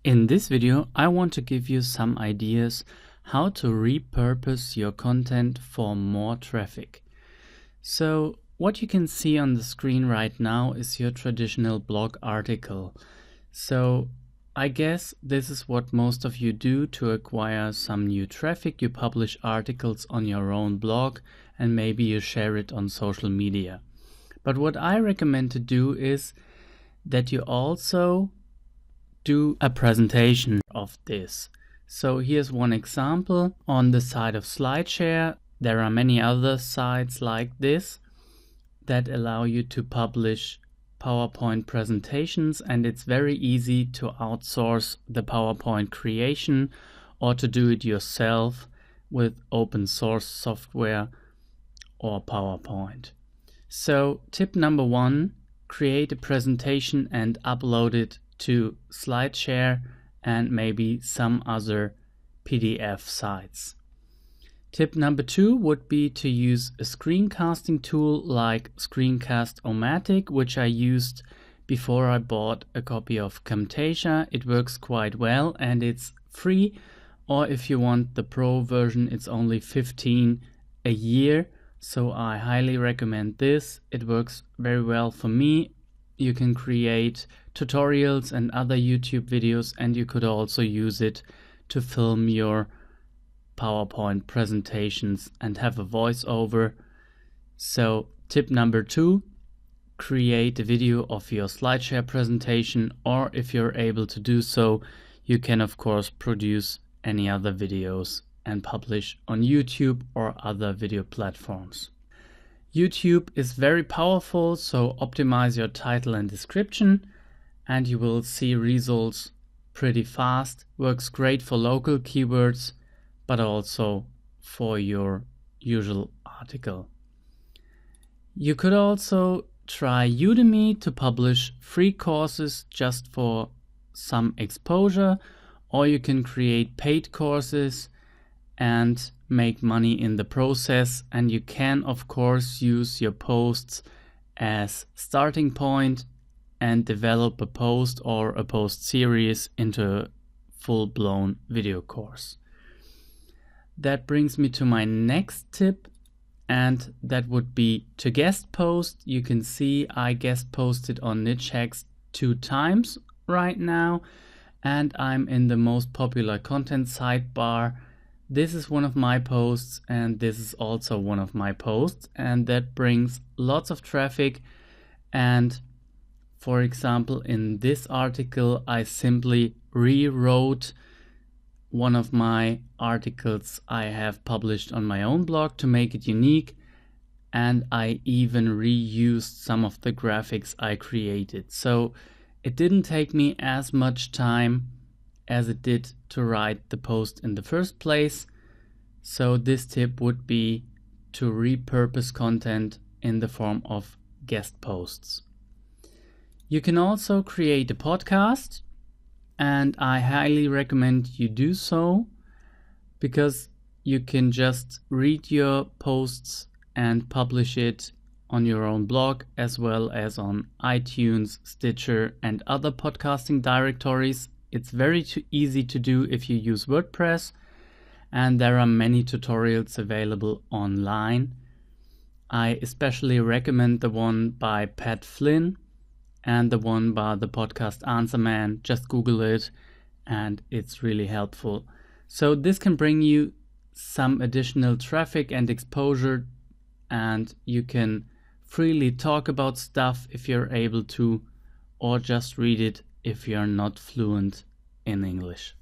In this video, I want to give you some ideas how to repurpose your content for more traffic. So what you can see on the screen right now is your traditional blog article. So I guess this is what most of you do to acquire some new traffic. You publish articles on your own blog and maybe you share it on social media. But what I recommend to do is that you also do a presentation of this. So here's one example on the side of SlideShare. There are many other sites like this that allow you to publish PowerPoint presentations, and it's very easy to outsource the PowerPoint creation or to do it yourself with open source software or PowerPoint. So tip number 1, create a presentation and upload it to SlideShare and maybe some other PDF sites. Tip number 2 would be to use a screencasting tool like Screencast-O-Matic, which I used before I bought a copy of Camtasia. It works quite well and it's free, or if you want the pro version, it's only $15 a year. So I highly recommend this. It works very well for me. You can create tutorials and other YouTube videos, and you could also use it to film your PowerPoint presentations and have a voiceover. So tip number 2, create a video of your SlideShare presentation, or if you're able to do so, you can of course produce any other videos and publish on YouTube or other video platforms. YouTube is very powerful, so optimize your title and description and you will see results pretty fast. Works great for local keywords, but also for your usual article. You could also try Udemy to publish free courses just for some exposure, or you can create paid courses and make money in the process. And you can of course use your posts as starting point and develop a post or a post series into a full-blown video course. That brings me to my next tip, and that would be to guest post. You can see I guest posted on Niche Hacks 2 times right now, and I'm in the most popular content sidebar. This is one of my posts and this is also one of my posts, and that brings lots of traffic. And for example, in this article, I simply rewrote one of my articles I have published on my own blog to make it unique, and I even reused some of the graphics I created. So it didn't take me as much time as it did to write the post in the first place. So this tip would be to repurpose content in the form of guest posts. You can also create a podcast, and I highly recommend you do so, because you can just read your posts and publish it on your own blog, as well as on iTunes, Stitcher, and other podcasting directories. It's very easy to do if you use WordPress, and there are many tutorials available online. I especially recommend the one by Pat Flynn and the one by the podcast Answer Man. Just Google it and it's really helpful. So this can bring you some additional traffic and exposure, and you can freely talk about stuff if you're able to, or just read it if you're not fluent in English.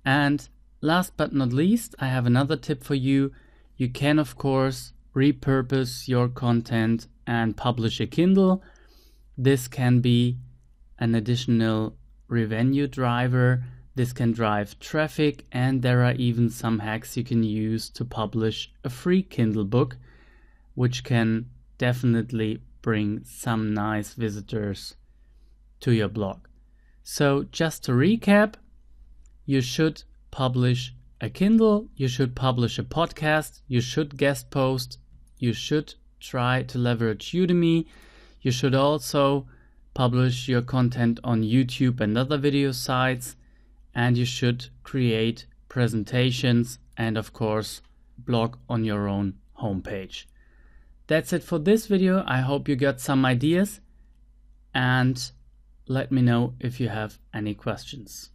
And last but not least, I have another tip for you. You can of course repurpose your content and publish a Kindle. This can be an additional revenue driver. This can drive traffic, and there are even some hacks you can use to publish a free Kindle book, which can definitely bring some nice visitors to your blog. So just to recap, you should publish a Kindle, you should publish a podcast, you should guest post, you should try to leverage Udemy, you should also publish your content on YouTube and other video sites, and you should create presentations and of course blog on your own homepage. That's it for this video. I hope you got some ideas, and let me know if you have any questions.